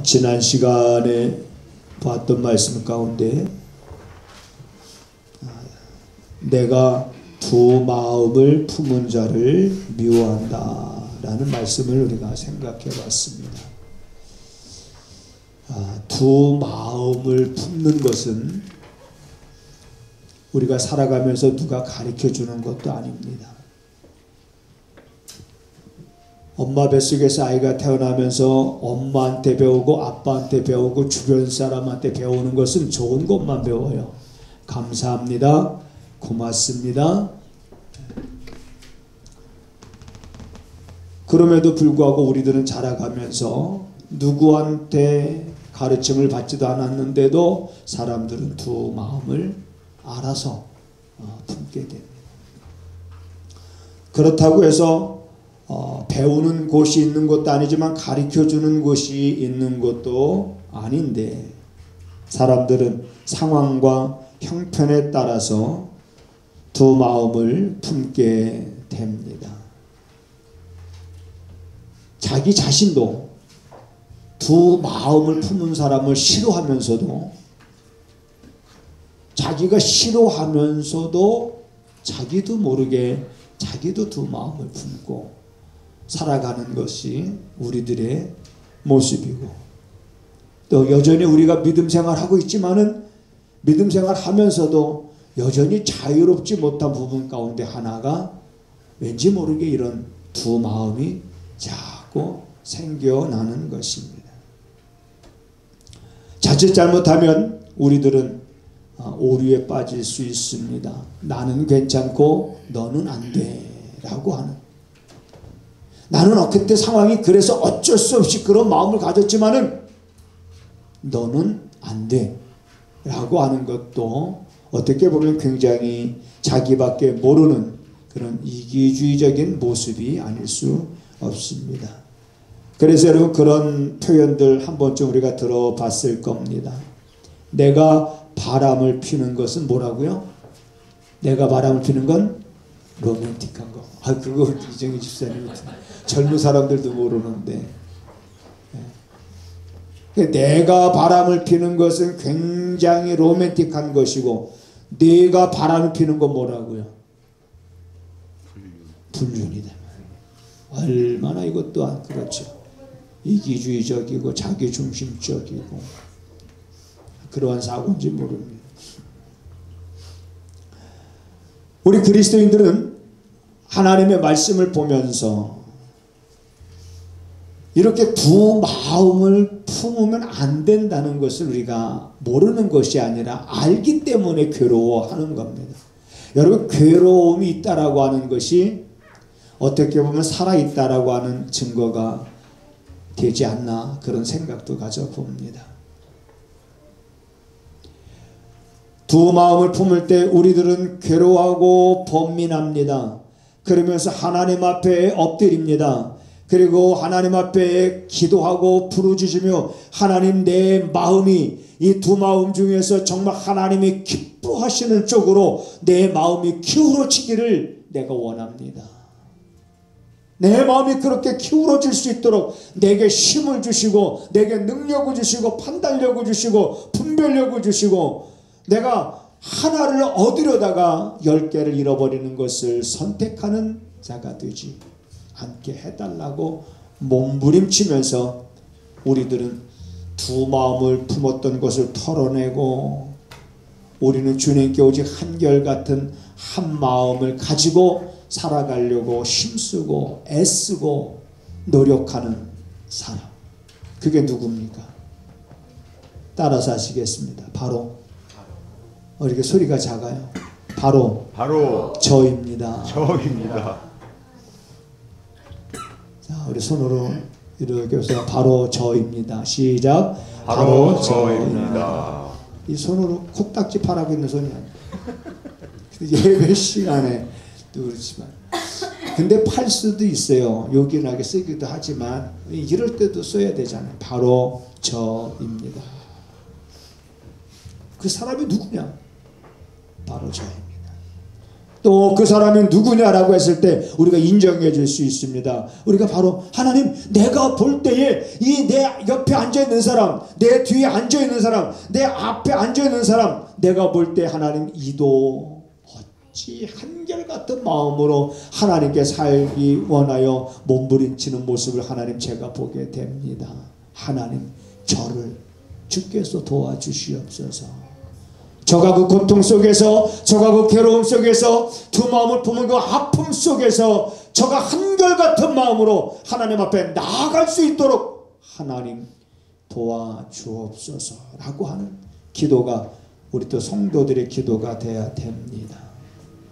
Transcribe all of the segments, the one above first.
지난 시간에 봤던 말씀 가운데 내가 두 마음을 품은 자를 미워한다 라는 말씀을 우리가 생각해 봤습니다. 두 마음을 품는 것은 우리가 살아가면서 누가 가르쳐 주는 것도 아닙니다. 엄마 뱃속에서 아이가 태어나면서 엄마한테 배우고 아빠한테 배우고 주변 사람한테 배우는 것은 좋은 것만 배워요. 감사합니다. 고맙습니다. 그럼에도 불구하고 우리들은 자라가면서 누구한테 가르침을 받지도 않았는데도 사람들은 두 마음을 알아서 품게 됩니다. 그렇다고 해서 배우는 곳이 있는 것도 아니지만 가르쳐주는 곳이 있는 것도 아닌데 사람들은 상황과 형편에 따라서 두 마음을 품게 됩니다. 자기 자신도 두 마음을 품은 사람을 싫어하면서도 자기가 싫어하면서도 자기도 모르게 자기도 두 마음을 품고 살아가는 것이 우리들의 모습이고 또 여전히 우리가 믿음 생활하고 있지만은 믿음 생활하면서도 여전히 자유롭지 못한 부분 가운데 하나가 왠지 모르게 이런 두 마음이 자꾸 생겨나는 것입니다. 자칫 잘못하면 우리들은 오류에 빠질 수 있습니다. 나는 괜찮고 너는 안 돼 라고 하는, 나는 그때 상황이 그래서 어쩔 수 없이 그런 마음을 가졌지만은 너는 안 돼 라고 하는 것도 어떻게 보면 굉장히 자기밖에 모르는 그런 이기주의적인 모습이 아닐 수 없습니다. 그래서 여러분 그런 표현들 한 번쯤 우리가 들어봤을 겁니다. 내가 바람을 피는 것은 뭐라고요? 내가 바람을 피는 건 로맨틱한 거. 그거 이정희 집사님 젊은 사람들도 모르는데 내가 바람을 피는 것은 굉장히 로맨틱한 것이고 내가 바람을 피는 건 뭐라고요? 불륜이다. 얼마나 이것도 안 그렇죠. 이기주의적이고 자기중심적이고 그러한 사고인지 모릅니다. 우리 그리스도인들은 하나님의 말씀을 보면서 이렇게 두 마음을 품으면 안 된다는 것을 우리가 모르는 것이 아니라 알기 때문에 괴로워하는 겁니다. 여러분 괴로움이 있다라고 하는 것이 어떻게 보면 살아있다라고 하는 증거가 되지 않나 그런 생각도 가져봅니다. 두 마음을 품을 때 우리들은 괴로워하고 번민합니다. 그러면서 하나님 앞에 엎드립니다. 그리고 하나님 앞에 기도하고 부르짖으며 하나님 내 마음이 이 두 마음 중에서 정말 하나님이 기뻐하시는 쪽으로 내 마음이 기울어지기를 내가 원합니다. 내 마음이 그렇게 기울어질 수 있도록 내게 힘을 주시고 내게 능력을 주시고 판단력을 주시고 분별력을 주시고 내가 하나를 얻으려다가 10개를 잃어버리는 것을 선택하는 자가 되지 않게 해달라고 몸부림치면서 우리들은 두 마음을 품었던 것을 털어내고 우리는 주님께 오직 한결같은 한 마음을 가지고 살아가려고 힘쓰고 애쓰고 노력하는 사람, 그게 누굽니까? 따라서 하시겠습니다. 바로 이렇게 소리가 작아요. 바로 저입니다. 저입니다. 자, 우리 손으로 이렇게 해서 바로 저입니다. 시작. 바로 저입니다. 이 손으로 콕딱지 팔하고 있는 손이 아니에요. 예배 시간에 또 그렇지만 근데 팔 수도 있어요. 요긴하게 쓰기도 하지만 이럴 때도 써야 되잖아요. 바로 저입니다. 그 사람이 누구냐? 바로 저입니다. 또 그 사람이 누구냐라고 했을 때 우리가 인정해 줄 수 있습니다. 우리가 바로 하나님, 내가 볼 때에 이 내 옆에 앉아있는 사람, 내 뒤에 앉아있는 사람, 내 앞에 앉아있는 사람, 내가 볼 때 하나님 이도 어찌 한결같은 마음으로 하나님께 살기 원하여 몸부림치는 모습을 하나님 제가 보게 됩니다. 하나님, 저를 주께서 도와주시옵소서. 저가 그 고통 속에서, 저가 그 괴로움 속에서, 두 마음을 품은 그 아픔 속에서 저가 한결같은 마음으로 하나님 앞에 나아갈 수 있도록 하나님 도와주옵소서라고 하는 기도가 우리 또 성도들의 기도가 되어야 됩니다.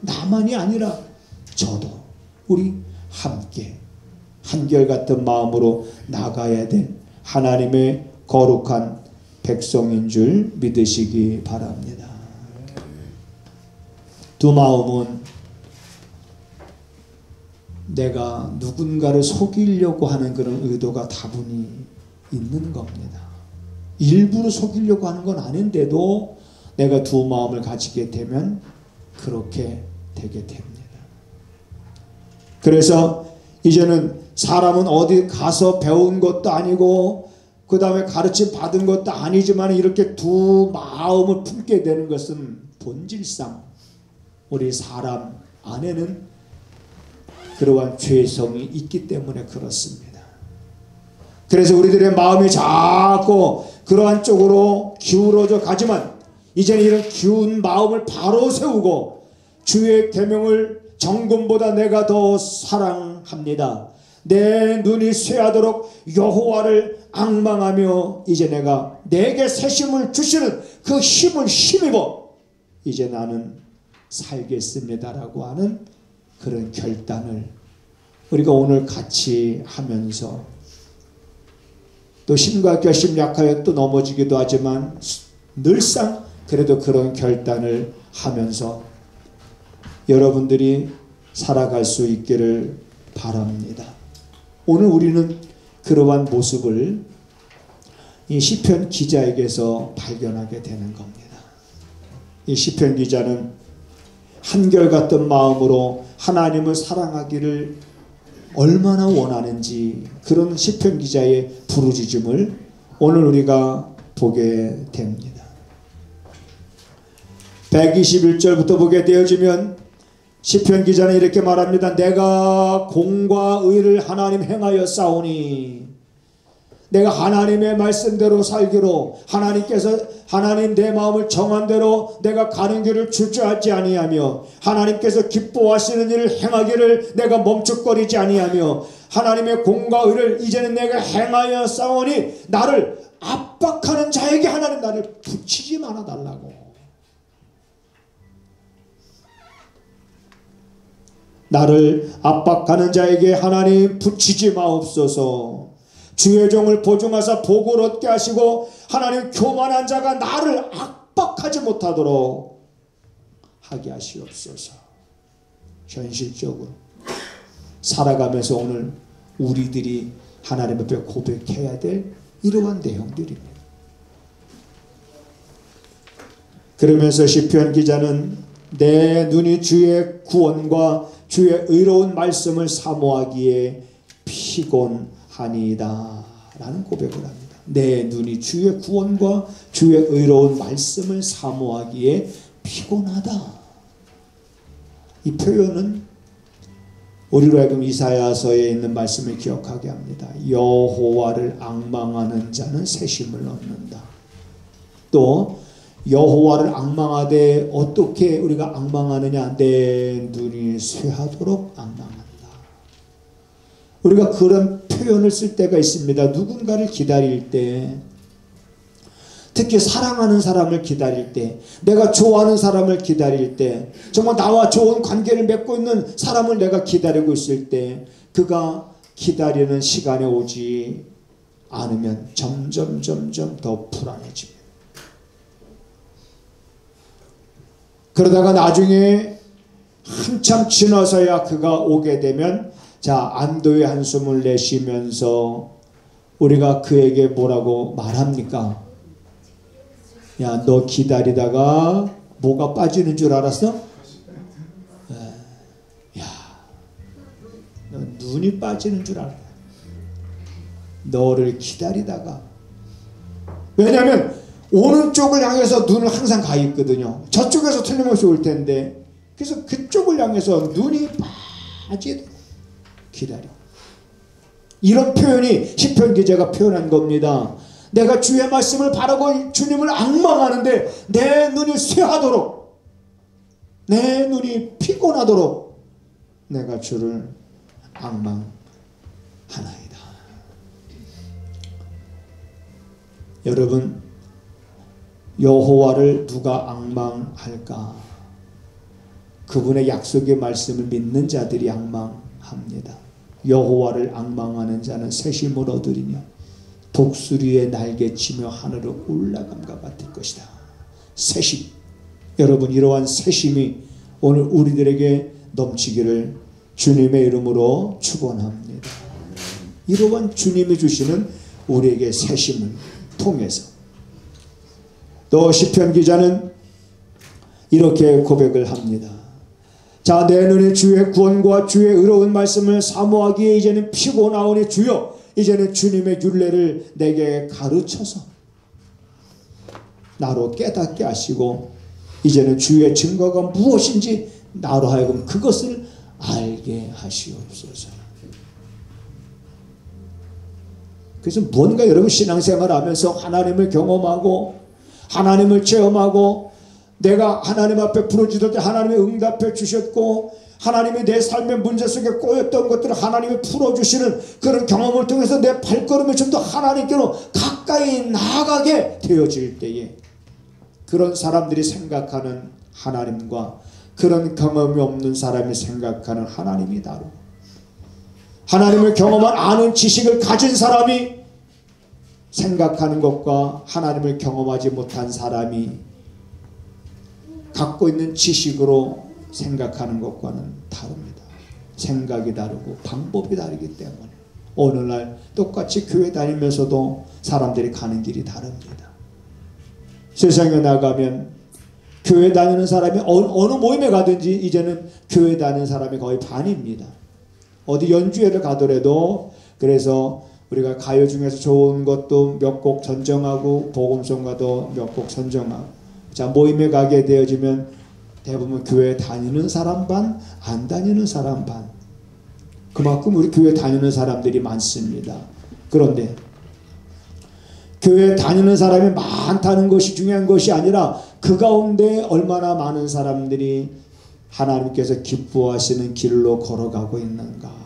나만이 아니라 저도, 우리 함께 한결같은 마음으로 나가야 될 하나님의 거룩한 백성인 줄 믿으시기 바랍니다. 두 마음은 내가 누군가를 속이려고 하는 그런 의도가 다분히 있는 겁니다. 일부러 속이려고 하는 건 아닌데도 내가 두 마음을 가지게 되면 그렇게 되게 됩니다. 그래서 이제는 사람은 어디 가서 배운 것도 아니고 그 다음에 가르침 받은 것도 아니지만 이렇게 두 마음을 품게 되는 것은 본질상 우리 사람 안에는 그러한 죄성이 있기 때문에 그렇습니다. 그래서 우리들의 마음이 자꾸 그러한 쪽으로 기울어져 가지만 이제는 이런 기운 마음을 바로 세우고 주의 계명을 정금보다 내가 더 사랑합니다. 내 눈이 쇠하도록 여호와를 앙망하며 이제 내가 내게 새 힘을 주시는 그 힘을 힘입어 이제 나는 살겠습니다라고 하는 그런 결단을 우리가 오늘 같이 하면서 또 힘과 결심 약하여 또 넘어지기도 하지만 늘상 그래도 그런 결단을 하면서 여러분들이 살아갈 수 있기를 바랍니다. 오늘 우리는 그러한 모습을 이 시편 기자에게서 발견하게 되는 겁니다. 이 시편 기자는 한결같은 마음으로 하나님을 사랑하기를 얼마나 원하는지 그런 시편 기자의 부르짖음을 오늘 우리가 보게 됩니다. 121절부터 보게 되어지면 시편 기자는 이렇게 말합니다. 내가 공과 의를 하나님 행하여 싸우니 내가 하나님의 말씀대로 살기로 하나님 내 마음을 정한 대로 내가 가는 길을 주저하지 아니하며 하나님께서 기뻐하시는 일을 행하기를 내가 멈칫거리지 아니하며 하나님의 공과 의를 이제는 내가 행하여 싸우니 나를 압박하는 자에게 하나님 나를 붙이지 말아 달라고. 나를 압박하는 자에게 하나님 붙이지 마옵소서. 주의 종을 보증하사 복을 얻게 하시고 하나님 교만한 자가 나를 압박하지 못하도록 하게 하시옵소서. 현실적으로 살아가면서 오늘 우리들이 하나님 앞에 고백해야 될 이러한 내용들입니다. 그러면서 시편 기자는 내 눈이 주의 구원과 주의 의로운 말씀을 사모하기에 피곤하니이다 라는 고백을 합니다. 내 눈이 주의 구원과 주의 의로운 말씀을 사모하기에 피곤하다. 이 표현은 우리로 하여금 이사야서에 있는 말씀을 기억하게 합니다. 여호와를 앙망하는 자는 새 힘을 얻는다. 또 여호와를 앙망하되 어떻게 우리가 앙망하느냐? 내 눈이 쇠하도록 앙망한다. 우리가 그런 표현을 쓸 때가 있습니다. 누군가를 기다릴 때, 특히 사랑하는 사람을 기다릴 때, 내가 좋아하는 사람을 기다릴 때, 정말 나와 좋은 관계를 맺고 있는 사람을 내가 기다리고 있을 때 그가 기다리는 시간에 오지 않으면 점점 더 불안해집니다. 그러다가 나중에 한참 지나서야 그가 오게 되면 자, 안도의 한숨을 내쉬면서 우리가 그에게 뭐라고 말합니까? 야, 너 기다리다가 뭐가 빠지는 줄 알았어? 눈이 빠지는 줄 알아요. 너를 기다리다가, 왜냐하면 오는 쪽을 향해서 눈을 항상 가 있거든요. 저쪽에서 틀림없이 올 텐데, 그래서 그쪽을 향해서 눈이 빠지도록 기다려. 이런 표현이 시편 기자가 표현한 겁니다. 내가 주의 말씀을 바라고 주님을 앙망하는데 내 눈이 쇠하도록, 내 눈이 피곤하도록 내가 주를 앙망하나이다. 여러분, 여호와를 누가 앙망할까? 그분의 약속의 말씀을 믿는 자들이 앙망합니다. 여호와를 앙망하는 자는 새 힘을 얻으리며 독수리의 날개치며 하늘로 올라감과 같을 것이다. 새 힘. 여러분, 이러한 새 힘이 오늘 우리들에게 넘치기를 주님의 이름으로 축원합니다. 이러한 주님이 주시는 우리에게 새 힘을 통해서, 또 시편 기자는 이렇게 고백을 합니다. 자, 내 눈에 주의 구원과 주의 의로운 말씀을 사모하기에 이제는 피곤하오니 주여, 이제는 주님의 율례를 내게 가르쳐서 나로 깨닫게 하시고, 이제는 주의 증거가 무엇인지 나로 하여금 그것을 알게 하시옵소서. 그래서 뭔가 여러분 신앙생활 하면서 하나님을 경험하고 하나님을 체험하고, 내가 하나님 앞에 부르짖을 때 하나님이 응답해 주셨고, 하나님이 내 삶의 문제 속에 꼬였던 것들을 하나님이 풀어주시는 그런 경험을 통해서 내 발걸음이 좀 더 하나님께로 가까이 나아가게 되어질 때에, 그런 사람들이 생각하는 하나님과 그런 경험이 없는 사람이 생각하는 하나님이 다르고, 하나님을 경험한 아는 지식을 가진 사람이 생각하는 것과 하나님을 경험하지 못한 사람이 갖고 있는 지식으로 생각하는 것과는 다릅니다. 생각이 다르고 방법이 다르기 때문에 오늘날 똑같이 교회 다니면서도 사람들이 가는 길이 다릅니다. 세상에 나가면 교회 다니는 사람이 어느 모임에 가든지 이제는 교회 다니는 사람이 거의 반입니다. 어디 연주회를 가더라도, 그래서 우리가 가요 중에서 좋은 것도 몇 곡 선정하고 복음송가도 몇 곡 선정하고, 자, 모임에 가게 되어지면 대부분 교회 다니는 사람 반, 안 다니는 사람 반. 그만큼 우리 교회 다니는 사람들이 많습니다. 그런데 교회 다니는 사람이 많다는 것이 중요한 것이 아니라 그 가운데 얼마나 많은 사람들이 하나님께서 기뻐하시는 길로 걸어가고 있는가.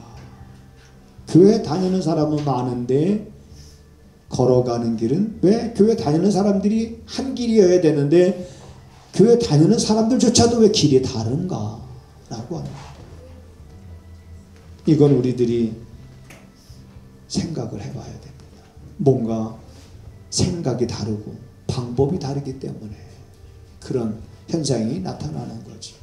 교회 다니는 사람은 많은데 걸어가는 길은, 왜 교회 다니는 사람들이 한 길이어야 되는데 교회 다니는 사람들조차도 왜 길이 다른가 라고 합니다. 이건 우리들이 생각을 해봐야 됩니다. 뭔가 생각이 다르고 방법이 다르기 때문에 그런 현상이 나타나는 거지.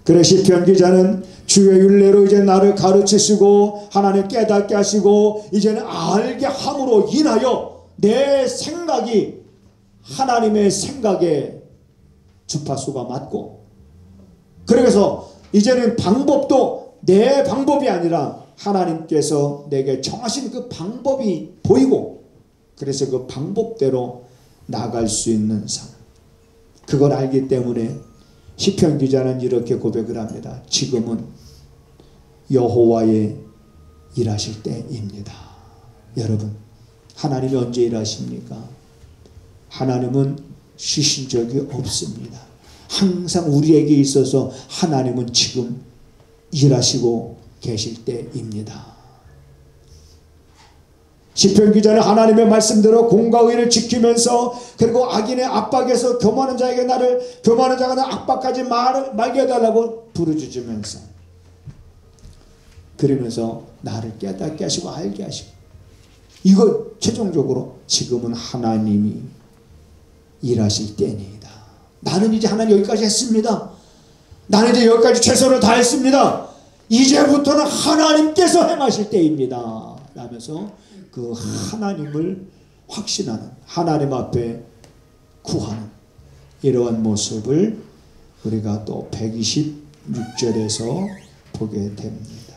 그래 시편 기자는 주의 율례로 이제 나를 가르치시고 하나님 깨닫게 하시고 이제는 알게 함으로 인하여 내 생각이 하나님의 생각에 주파수가 맞고, 그래서 이제는 방법도 내 방법이 아니라 하나님께서 내게 정하신 그 방법이 보이고, 그래서 그 방법대로 나갈 수 있는 삶, 그걸 알기 때문에 시편 기자는 이렇게 고백을 합니다. 지금은 여호와의 일하실 때입니다. 여러분, 하나님이 언제 일하십니까? 하나님은 쉬신 적이 없습니다. 항상 우리에게 있어서 하나님은 지금 일하시고 계실 때입니다. 시편 기자는 하나님의 말씀대로 공과 의를 지키면서, 그리고 악인의 압박에서 교만한 자에게 교만한 자가 나 압박하지 말게 해달라고 부르짖으면서, 그러면서 나를 깨닫게 하시고 알게 하시고, 이거 최종적으로 지금은 하나님이 일하실 때입니다. 나는 이제 하나님 여기까지 했습니다. 나는 이제 여기까지 최선을 다했습니다. 이제부터는 하나님께서 행하실 때입니다. 라면서 그 하나님을 확신하는, 하나님 앞에 구하는 이러한 모습을 우리가 또 126절에서 보게 됩니다.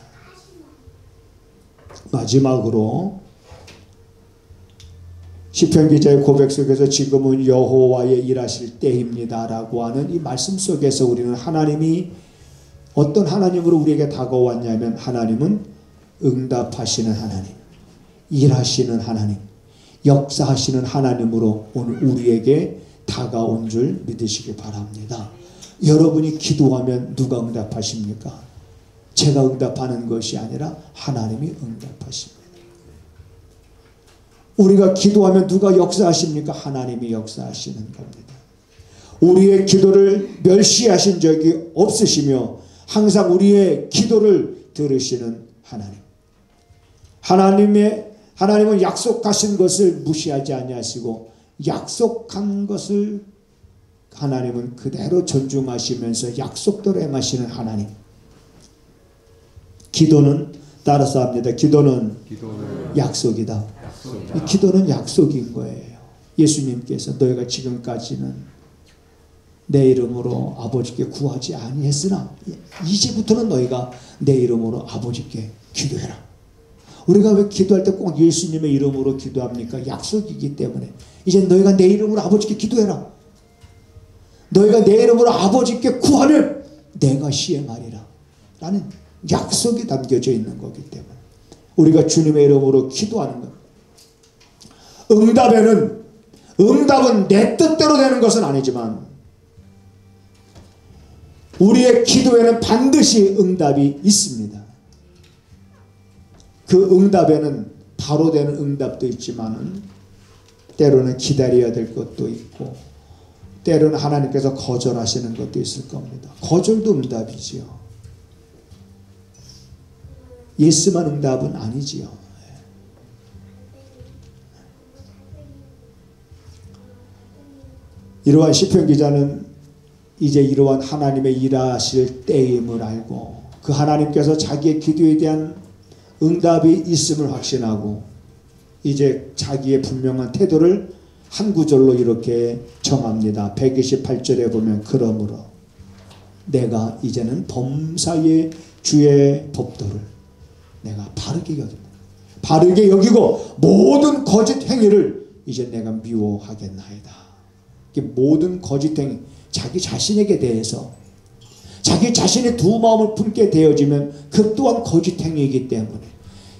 마지막으로 시편 기자의 고백 속에서 지금은 여호와의 일하실 때입니다 라고 하는 이 말씀 속에서 우리는 하나님이 어떤 하나님으로 우리에게 다가왔냐면 하나님은 응답하시는 하나님, 일하시는 하나님, 역사하시는 하나님으로 오늘 우리에게 다가온 줄 믿으시기 바랍니다. 여러분이 기도하면 누가 응답하십니까? 제가 응답하는 것이 아니라 하나님이 응답하십니다. 우리가 기도하면 누가 역사하십니까? 하나님이 역사하시는 겁니다. 우리의 기도를 멸시하신 적이 없으시며 항상 우리의 기도를 들으시는 하나님. 하나님은 약속하신 것을 무시하지 아니하시고 약속한 것을 하나님은 그대로 존중하시면서 약속대로 행하시는 하나님. 기도는 따라서 합니다. 기도는 약속이다. 이 기도는 약속인 거예요. 예수님께서 너희가 지금까지는 내 이름으로 아버지께 구하지 아니했으나 이제부터는 너희가 내 이름으로 아버지께 기도해라. 우리가 왜 기도할 때 꼭 예수님의 이름으로 기도합니까? 약속이기 때문에. 이제 너희가 내 이름으로 아버지께 기도해라. 너희가 내 이름으로 아버지께 구하면 내가 시행하리라 라는 약속이 담겨져 있는 거기 때문에 우리가 주님의 이름으로 기도하는 것. 응답은 내 뜻대로 되는 것은 아니지만 우리의 기도에는 반드시 응답이 있습니다. 그 응답에는 바로 되는 응답도 있지만 때로는 기다려야 될 것도 있고 때로는 하나님께서 거절하시는 것도 있을 겁니다. 거절도 응답이지요. 예스만 응답은 아니지요. 이러한 시편 기자는 이제 이러한 하나님의 일하실 때임을 알고 그 하나님께서 자기의 기도에 대한 응답이 있음을 확신하고 이제 자기의 분명한 태도를 한 구절로 이렇게 정합니다. 128절에 보면 그러므로 내가 이제는 범사의 주의 법도를 내가 바르게 여긴다. 바르게 여기고 모든 거짓 행위를 이제 내가 미워하겠나이다. 모든 거짓 행위, 자기 자신에게 대해서 자기 자신이 두 마음을 품게 되어지면 그 또한 거짓 행위이기 때문에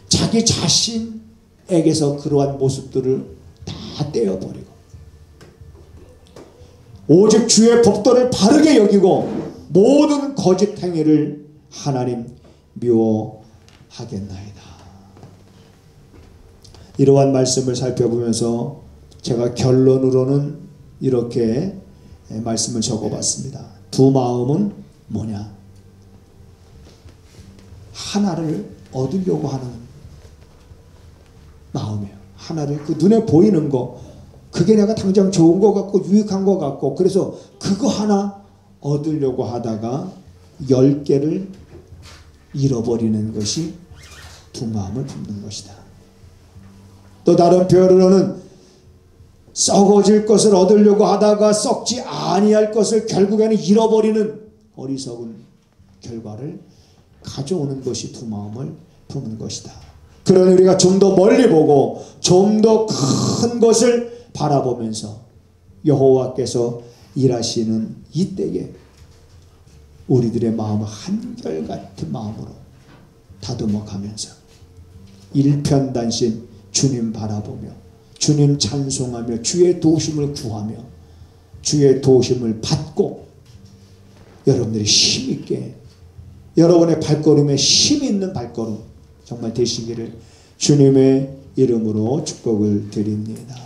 자기 자신에게서 그러한 모습들을 다 떼어버리고 오직 주의 법도를 바르게 여기고 모든 거짓 행위를 하나님 미워하겠나이다. 이러한 말씀을 살펴보면서 제가 결론으로는 이렇게 말씀을 적어봤습니다. 두 마음은 뭐냐? 하나를 얻으려고 하는 마음이에요. 하나를 그 눈에 보이는 거 그게 내가 당장 좋은 것 같고 유익한 것 같고 그래서 그거 하나 얻으려고 하다가 10개를 잃어버리는 것이 두 마음을 품는 것이다. 또 다른 표현으로는 썩어질 것을 얻으려고 하다가 썩지 아니할 것을 결국에는 잃어버리는 어리석은 결과를 가져오는 것이 두 마음을 품는 것이다. 그러니 우리가 좀 더 멀리 보고 좀 더 큰 것을 바라보면서 여호와께서 일하시는 이때에 우리들의 마음을 한결같은 마음으로 다듬어 가면서 일편단심 주님 바라보며 주님 찬송하며 주의 도우심을 구하며 주의 도우심을 받고 여러분들이 힘있게 여러분의 발걸음에 힘 있는 발걸음 정말 되시기를 주님의 이름으로 축복을 드립니다.